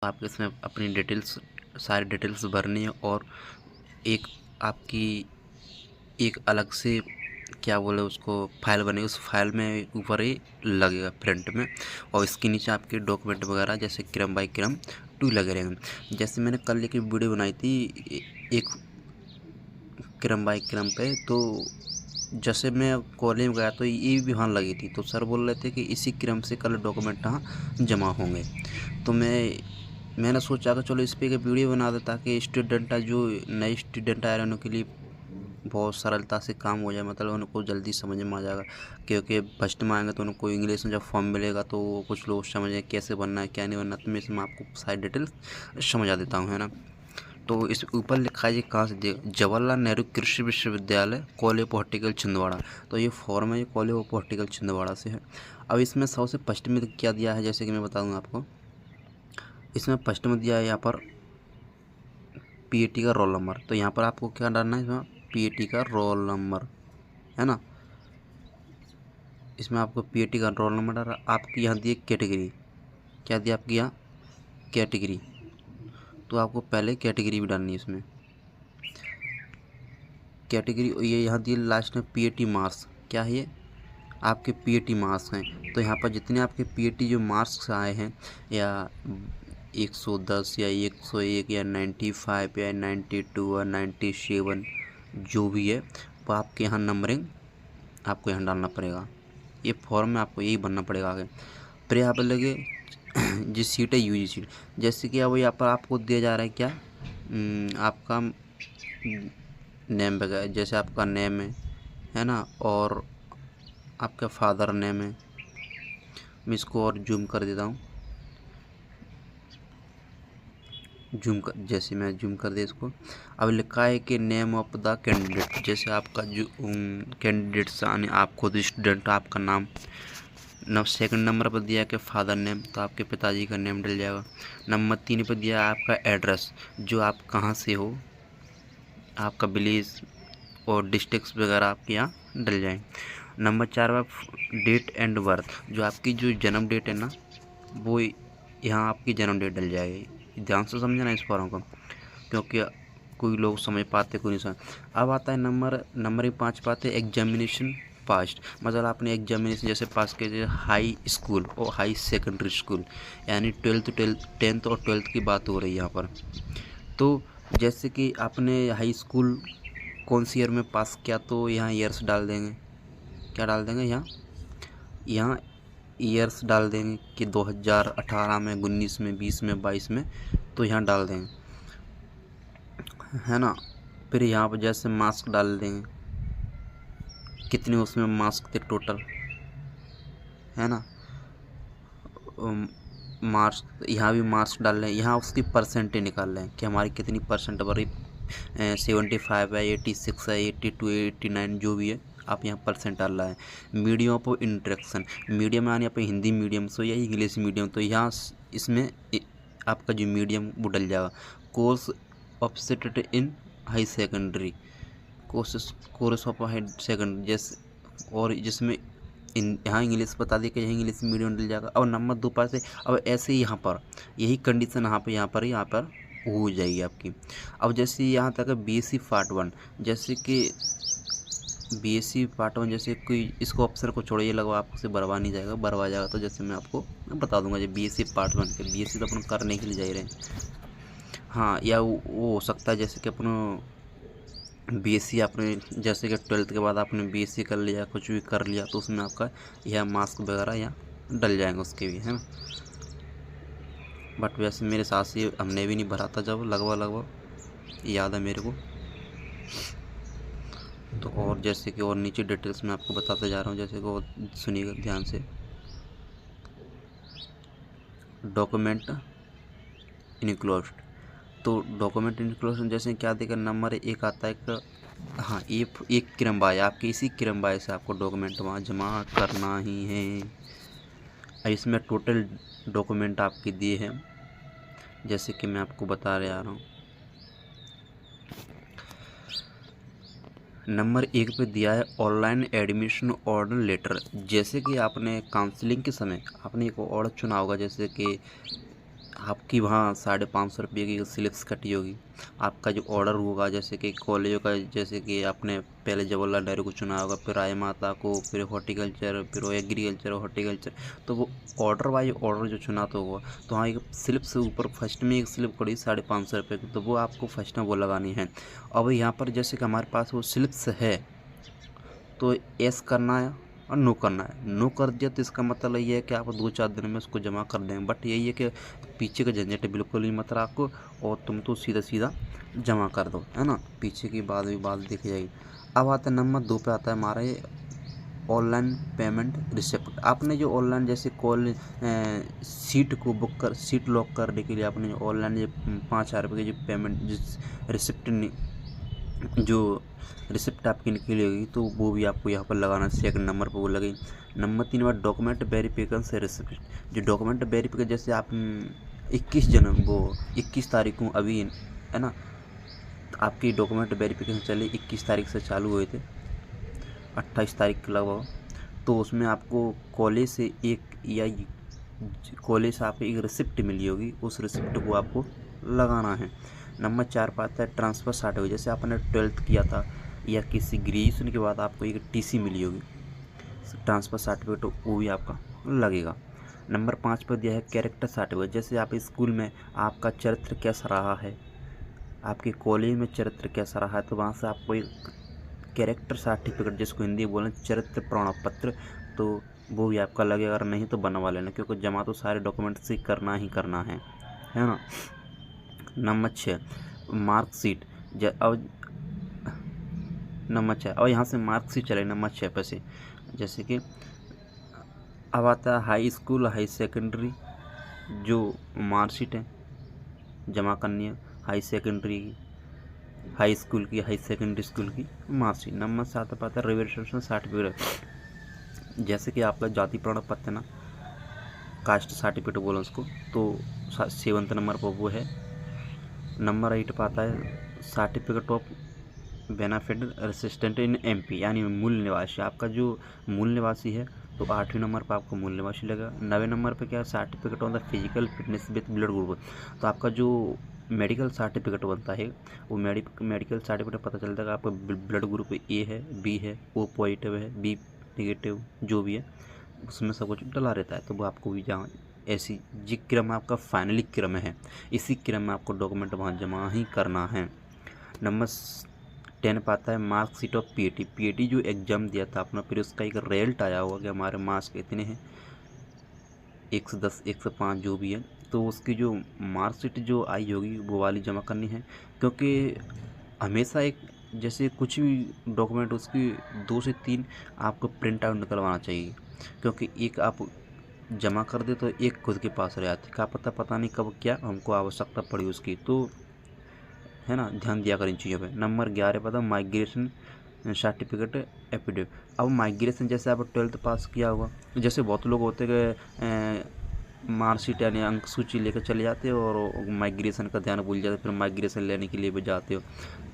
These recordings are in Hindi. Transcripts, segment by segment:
आपको इसमें अपनी डिटेल्स सारी डिटेल्स भरनी है और एक आपकी एक अलग से क्या बोले उसको फाइल बनेगी। उस फाइल में ऊपर ही लगेगा प्रिंट में, और इसके नीचे आपके डॉक्यूमेंट वगैरह जैसे क्रम बाई क्रम 2 लगे रहेंगे। जैसे मैंने कल एक वीडियो बनाई थी एक क्रम बाई क्रम पे, तो जैसे मैं कॉलेज में गया तो ये भी वहाँ लगी थी, तो सर बोल रहे थे कि इसी क्रम से कल डॉक्यूमेंट यहाँ जमा होंगे। तो मैंने सोचा कि चलो इस पर एक वीडियो बना दे ताकि स्टूडेंट जो नए स्टूडेंट आ रहे हैं उनके लिए बहुत सरलता से काम हो जाए, मतलब उनको जल्दी समझ में आ जाएगा। क्योंकि फर्स्ट में आएंगे तो उनको इंग्लिश में जब फॉर्म मिलेगा तो कुछ लोग समझें कैसे बनना है क्या नहीं बनना, तो मैं इसमें आपको सारी डिटेल्स समझा देता हूँ, है ना। तो इस ऊपर लिखा है, ये कहाँ से दे, जवाहरलाल नेहरू कृषि विश्वविद्यालय कॉलेज ऑफ हॉर्टिकल्चर छिंदवाड़ा। तो ये फॉर्म है, ये कॉलेज ऑफ हॉर्टिकल्चर छिंदवाड़ा से है। अब इसमें सबसे फर्स्ट में क्या दिया है, जैसे कि मैं बता दूँ आपको, इसमें फर्स्ट में दिया है यहाँ पर पीएटी का रोल नंबर। तो यहाँ पर आपको क्या डालना है, इसमें पीएटी का रोल नंबर, है ना। इसमें आपको पीएटी का रोल नंबर डाला। आपकी यहाँ दी कैटेगरी, क्या दिया आपकी यहाँ कैटेगरी, तो आपको पहले कैटेगरी भी डालनी है इसमें कैटेगरी। ये यहाँ दिए लास्ट में पीएटी मार्क्स, क्या है ये आपके पीएटी मार्क्स हैं। तो यहाँ पर जितने आपके पीएटी जो मार्क्स आए हैं, या 110 या 101 या 95 या 92 या 97, जो भी है वो आपके यहाँ नंबरिंग आपको यहाँ डालना पड़ेगा। ये फॉर्म में आपको यही भरना पड़ेगा आगे। फिर यहाँ पर लगे जिस सीट है यूजी सीट, जैसे कि अब यहाँ पर आपको दिया जा रहा है क्या, आपका नेम वगैरह, जैसे आपका नेम है ना, और आपका फादर नेम है। मैं इसको और जूम कर देता हूँ, जैसे मैं जूम कर दे इसको। अब लिखा है कि नेम ऑफ द कैंडिडेट, जैसे आपका जो कैंडिडेट्स यानी आप खुद स्टूडेंट, आपका नाम। सेकंड नंबर पर दिया है कि फादर नेम, तो आपके पिताजी का नेम डल जाएगा। नंबर 3 पर दिया है आपका एड्रेस, जो आप कहाँ से हो, आपका विलेज और डिस्ट्रिक्ट वगैरह आपके यहाँ डल जाएंगे। नंबर 4 पर डेट एंड बर्थ, जो आपकी जो जन्म डेट है ना, वो यहाँ आपकी जन्म डेट डल जाएगी। ध्यान से समझना इस फॉर्म को, क्योंकि कोई लोग समझ पाते कोई नहीं समझ। अब आता है नंबर 5 पाते एग्जामिनेशन पास्ट, मतलब आपने एग्जामिनेशन जैसे पास किए हाई स्कूल और हाई सेकेंडरी स्कूल, यानी 10th और 12th की बात हो रही है यहाँ पर। तो जैसे कि आपने हाई स्कूल कौन सी ईयर में पास किया, तो यहाँ ईयर्स डाल देंगे। क्या डाल देंगे यहाँ ईयर्स डाल देंगे कि 2018 में, 19 में, 20 में, 22 में, तो यहाँ डाल देंगे, है ना। फिर यहाँ पर जैसे मार्क्स डाल देंगे, कितने उसमें मार्क्स थे टोटल, है ना। मार्क्स यहाँ भी मार्क्स डाल रहे हैं, यहाँ उसकी परसेंटेज निकाल रहे हैं कि हमारी कितनी परसेंट भरी, 75 है, 86 है, 82, 89, जो भी है आप यहाँ परसेंट डाल रहा है। मीडियम ऑफ इंट्रैक्शन, मीडियम यानी आप हिंदी मीडियम से या इंग्लिश मीडियम, तो यहाँ इसमें आपका जो मीडियम वो डल जाएगा। Course of study in high secondary, course of high secondary, जैसे और जिसमें यहाँ इंग्लिश बता दी कि यहाँ इंग्लिश मीडियम डल जाएगा। और नंबर 2 पास है। अब ऐसे ही यहाँ पर यही कंडीशन यहाँ पर हो जाएगी आपकी। अब जैसे यहाँ तक है बीएससी पार्ट 1, जैसे कि बीएससी पार्ट 1, जैसे कोई इसको ऑप्शन को छोड़िए लगवा आपसे भरवा नहीं जाएगा, भरवा जाएगा। तो जैसे मैं आपको बता दूंगा, जब बीएससी पार्ट 1 के बीएससी तो अपन करने के लिए जा रहे हैं, हाँ, या वो हो सकता है जैसे कि अपन बीएससी आपने जैसे कि 12th के बाद आपने बीएससी कर लिया, कुछ भी कर लिया, तो उसमें आपका यह मार्क्स वगैरह यहाँ डल जाएंगे उसके भी, है ना। बट वैसे मेरे साथ से हमने भी नहीं भरा था जब, लगभग याद है मेरे को। तो और जैसे कि और नीचे डिटेल्स में आपको बताते जा रहा हूँ, जैसे कि और सुनिएगा ध्यान से। डॉक्यूमेंट इनक्लोज्ड, तो डॉक्यूमेंट इनक्लोजन जैसे क्या देगा, नंबर 1 आता है हाँ, एक क्रमवार, आपके इसी क्रमवार से आपको डॉक्यूमेंट वहाँ जमा करना ही है। इसमें टोटल डॉक्यूमेंट आपके दिए हैं, जैसे कि मैं आपको बता रहा हूँ। नंबर 1 पे दिया है ऑनलाइन एडमिशन ऑर्डर लेटर, जैसे कि आपने काउंसलिंग के समय आपने एक ऑर्डर चुना होगा, जैसे कि आपकी वहाँ 550 रुपये की स्लिप्स कटी होगी। आपका जो ऑर्डर होगा, जैसे कि कॉलेजों का, जैसे कि आपने पहले जवाहरलाल नेहरू को चुना होगा, फिर राय माता को, फिर हॉर्टिकल्चर, फिर वो एग्रीकल्चर, हॉर्टिकल्चर, तो वो ऑर्डर वाइज ऑर्डर जो चुना तो हुआ, तो हाँ एक स्लिप से ऊपर फर्स्ट में एक स्लिप पड़ी 550 रुपये की, तो वो आपको फर्स्ट में वो लगानी है। अब यहाँ पर जैसे कि हमारे पास वो स्लिप्स है, तो एस करना है और नो करना है। नो कर दिया तो इसका मतलब ये है कि आप 2-4 दिन में उसको जमा कर देंगे, बट यही है कि पीछे का झंझट बिल्कुल ही मत रखो और तुम तो सीधा सीधा जमा कर दो, है ना। पीछे की बात भी बात दिख जाएगी। अब आता है नंबर 2 पे आता है हमारा ये ऑनलाइन पेमेंट रिसिप्ट। आपने जो ऑनलाइन जैसे कॉल सीट को बुक कर, सीट लॉक करने के लिए आपने ऑनलाइन ये 5,000 रुपये की जो पेमेंट जिस रिसिप्ट जो रिसिप्ट आपकी निकली होगी, तो वो भी आपको यहाँ पर लगाना। सेकंड नंबर पर वो लगे। नंबर 3 बार डॉक्यूमेंट वेरिफिकेशन से रिसिप्ट। जो डॉक्यूमेंट वेरिफिकेशन, जैसे आप 21 तारीख को अभी, है ना, आपकी डॉक्यूमेंट वेरिफिकेशन चली 21 तारीख से चालू हुए थे, 28 तारीख के लगभग। तो उसमें आपको कॉलेज से कॉलेज से आपको एक रिसिप्ट मिली होगी, उस रिसिप्ट को आपको लगाना है। नंबर 4 पर आता है ट्रांसफ़र सर्टिफिकेट। जैसे आपने 12th किया था या किसी ग्रेजुएशन के बाद आपको एक टीसी मिली होगी, ट्रांसफ़र सर्टिफिकेट, वो भी आपका लगेगा। नंबर 5 पर दिया है कैरेक्टर सर्टिफिकेट। जैसे आप स्कूल में आपका चरित्र कैसा रहा है, आपके कॉलेज में चरित्र कैसा रहा है, तो वहाँ से आपको एक कैरेक्टर सर्टिफिकेट, जिसको हिंदी में बोलें चरित्र प्रमाण पत्र, तो वो भी आपका लगेगा। अगर नहीं तो बनवा लेना, क्योंकि जमा तो सारे डॉक्यूमेंट से करना ही करना है ना। Number 6 marksheet. अब नंबर 6, और यहाँ से मार्कशीट चले नंबर 6 पे से। जैसे कि अब आता है हाई स्कूल हाई सेकेंडरी जो मार्कशीट है जमा करनी है, हाई सेकेंडरी की, हाई स्कूल की, हाई सेकेंडरी स्कूल की मार्कशीट। नंबर 7 पर आता है रजिस्ट्रेशन सर्टिफिकेट। जैसे कि आपका जाति प्रमाण पत्र ना, कास्ट सर्टिफिकेट बोलो उसको, तो 7 नंबर पर वो है। नंबर 8 पर आता है certificate of benefit resident in MP, यानी मूल निवासी। आपका जो मूल निवासी है, तो 8वें नंबर पर आपको मूल निवासी लगेगा। 9वें नंबर पे क्या है, certificate on the physical fitness with blood group. तो आपका जो मेडिकल सर्टिफिकेट बनता है, वो मेडिकल सर्टिफिकेट पता चलता है कि आपका ब्लड ग्रुप ए है, बी है, ओ पॉजिटिव है, बी नेगेटिव, जो भी है उसमें सब कुछ डला रहता है। तो वो आपको भी जहाँ ऐसी जी क्रम आपका फाइनली क्रम है, इसी क्रम में आपको डॉक्यूमेंट वहाँ जमा ही करना है। नंबर 10 पे आता है मार्कशीट ऑफ पीएटी जो एग्ज़ाम दिया था अपना, फिर उसका एक रिजल्ट आया होगा कि हमारे मार्क्स इतने हैं, 110 105 जो भी है, तो उसकी जो मार्कशीट जो आई होगी वो वाली जमा करनी है। क्योंकि हमेशा एक जैसे कुछ भी डॉक्यूमेंट उसकी 2 से 3 आपको प्रिंट आउट निकलवाना चाहिए, क्योंकि एक आप जमा कर दे तो एक खुद के पास रह जाती, क्या पता नहीं कब क्या हमको आवश्यकता पड़ी उसकी, तो है ना, ध्यान दिया करें इन चीज़ों पे। नंबर 11 पर था माइग्रेशन सर्टिफिकेट एफिडेविट। अब माइग्रेशन, जैसे आप 12th पास किया होगा, जैसे बहुत लोग होते कि मार्कशीट यानी अंक सूची लेकर चले जाते हो और माइग्रेशन का ध्यान भूल जाते, फिर माइग्रेशन लेने के लिए भी जाते हो,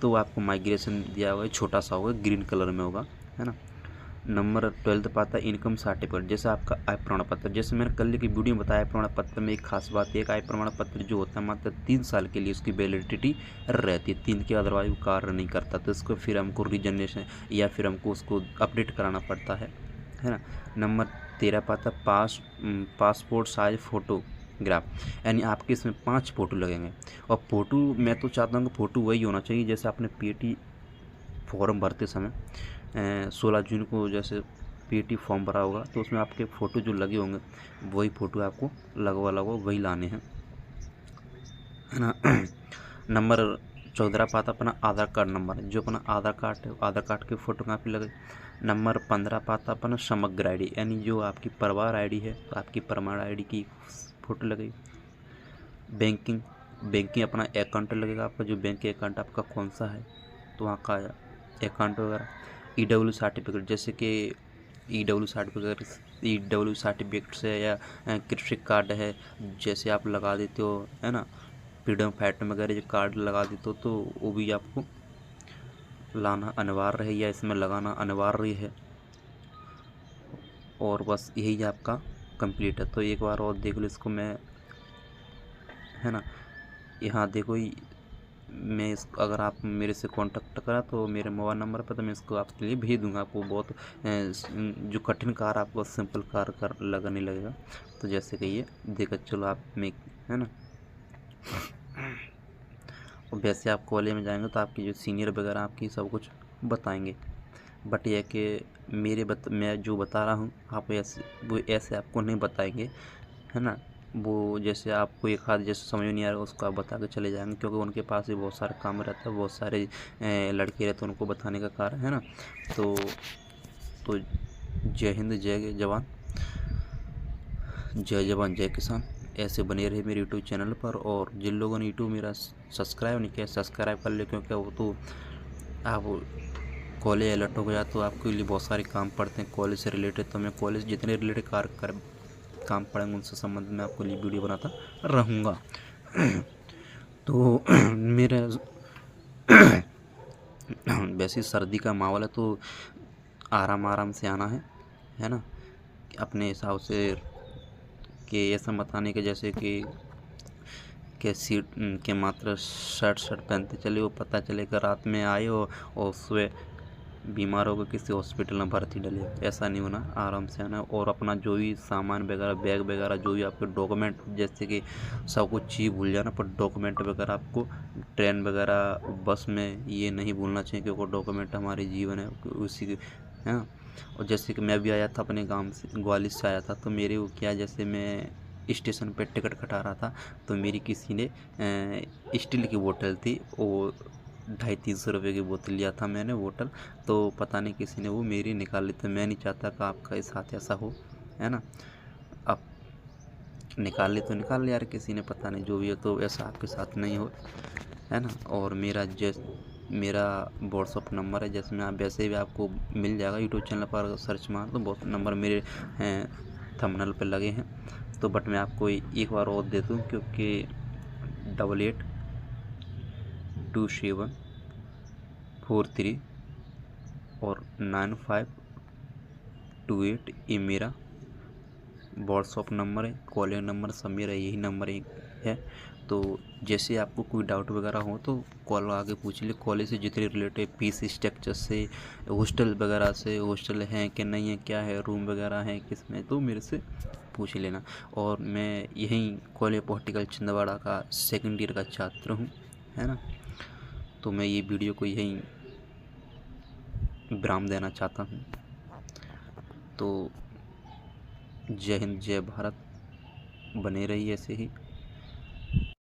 तो आपको माइग्रेशन दिया हुआ है, छोटा सा होगा, ग्रीन कलर में होगा, है ना। नंबर 12 पाता है इनकम सर्टिफिकेट। जैसे आपका आय प्रमाण पत्र, जैसे मैंने कल की वीडियो में बताया, प्रमाण पत्र में एक खास बात है, एक आय प्रमाण पत्र जो होता है मात्र 3 साल के लिए उसकी वैलिडिटी रहती है, 3 के अदरवाइज वो कार्य नहीं करता, तो इसको फिर हमको रीजनरेशन या फिर हमको उसको अपडेट कराना पड़ता है ना। नंबर 13 पाता पासपोर्ट साइज फोटोग्राफ, यानी आपके इसमें 5 फ़ोटो लगेंगे। और फ़ोटो मैं तो चाहता हूँ कि फ़ोटो वही होना चाहिए, जैसे आपने पीएटी फॉर्म भरते समय 16 जून को जैसे पीएटी फॉर्म भरा होगा, तो उसमें आपके फ़ोटो जो लगे होंगे वही फ़ोटो आपको लगवा वही लाने हैं, है ना। नंबर 14 पर आता अपना आधार कार्ड नंबर, जो अपना आधार कार्ड है, आधार कार्ड की फ़ोटो कापी लगे। नंबर 15 पर आता अपना समग्र आईडी, यानी जो आपकी परिवार आईडी है, तो आपकी परिवार आईडी की फ़ोटो लगेगी। बैंकिंग अपना अकाउंट लगेगा, आपका जो बैंक अकाउंट आपका कौन सा है, तो वहाँ का अकाउंट वगैरह। ईडब्ल्यू सर्टिफिकेट, जैसे कि ईडब्ल्यू सर्टिफिकेट से या कृषि कार्ड है, जैसे आप लगा देते हो, है ना, फ्रीडम फाइटर वगैरह जो कार्ड लगा देते हो, तो वो भी आपको लाना अनिवार्य है या इसमें लगाना अनिवार्य है। और बस यही आपका कंप्लीट है। तो एक बार और देख लो इसको, मैं है ना। यहाँ देखो मैं इस अगर आप मेरे से कांटेक्ट करा तो मेरे मोबाइल नंबर पर, तो मैं इसको आपके लिए भेज दूंगा। आपको बहुत जो कठिन कार्य आपको सिंपल कार्य कर लगने लगेगा। तो जैसे कि ये देखो चलो आप में, है ना। और वैसे आप कॉलेज में जाएंगे तो आपकी जो सीनियर वगैरह आपकी सब कुछ बताएंगे। बट यह कि मैं जो बता रहा हूँ आप ऐसे वो ऐसे आपको नहीं बताएंगे, है ना। वो जैसे आपको एक हाथ जैसे समझ में नहीं आ रहा उसको आप बता के चले जाएंगे, क्योंकि उनके पास भी बहुत सारा काम रहता है, बहुत सारे लड़के रहते हैं, उनको बताने का कार्य है ना। तो जय हिंद, जय जवान, जय जवान जय किसान। ऐसे बने रहे मेरे यूट्यूब चैनल पर। और जिन लोगों ने यूट्यूब मेरा सब्सक्राइब नहीं किया, सब्सक्राइब कर ले, क्योंकि वो तो आप कॉलेज अलर्ट हो गया तो आपके लिए बहुत सारे काम पड़ते हैं कॉलेज से रिलेटेड। तो मैं कॉलेज जितने रिलेटेड काम पड़ेंगे उनसे संबंध में आपको लिए वीडियो बनाता रहूँगा। तो मेरा वैसे सर्दी का माहौल है तो आराम आराम से आना है ना। अपने हिसाब से कि ऐसा मत आने के जैसे कि सीट के मात्र शर्ट पहनते चले, वो पता चले कि रात में आए हो और सुबह बीमार होकर किसी हॉस्पिटल में भर्ती डले। ऐसा नहीं होना, आराम से आना। और अपना जो भी सामान वगैरह, बैग वगैरह, जो भी आपके डॉक्यूमेंट, जैसे कि सब कुछ चीज़ भूल जाना, पर डॉक्यूमेंट वगैरह आपको ट्रेन वगैरह बस में ये नहीं भूलना चाहिए, क्योंकि डॉक्यूमेंट हमारे जीवन है उसी के, है ना। और जैसे कि मैं भी आया था अपने गांव से, ग्वालियर से आया था, तो मेरे वो क्या, जैसे मैं स्टेशन पे टिकट कटा रहा था तो मेरी किसी ने स्टील की बोतल थी, वो 250-300 रुपये की बोतल लिया था मैंने बोतल, तो पता नहीं किसी ने वो मेरी निकाल ली। तो मैं नहीं चाहता कि आपका इस साथ ऐसा हो, है ना। आप निकाल ली तो निकाल ली यार, किसी ने, पता नहीं जो भी हो, तो ऐसा आपके साथ नहीं हो, है ना। और मेरा व्हाट्सअप नंबर है, जिसमें आप वैसे भी आपको मिल जाएगा यूट्यूब चैनल पर सर्च मार तो बहुत नंबर मेरे थंबनेल पे लगे हैं। तो बट मैं आपको एक बार और दे दूँ, क्योंकि 882743 और 9528 ये मेरा व्हाट्सअप नंबर है। कॉलिंग नंबर सब मेरा यही नंबर है। तो जैसे आपको कोई डाउट वगैरह हो तो कॉल आके पूछ ले। कॉलेज से जितने रिलेटेड फीस स्ट्रक्चर से, हॉस्टल वगैरह से, हॉस्टल हैं कि नहीं है, क्या है, रूम वगैरह हैं किस में, तो मेरे से पूछ लेना। और मैं यहीं कॉलेज पॉलिटिकल छिंदवाड़ा का सेकेंड ईयर का छात्र हूँ, है ना। तो मैं ये वीडियो को यहीं विराम देना चाहता हूँ। तो जय हिंद, जय भारत, बने रहिए ऐसे ही।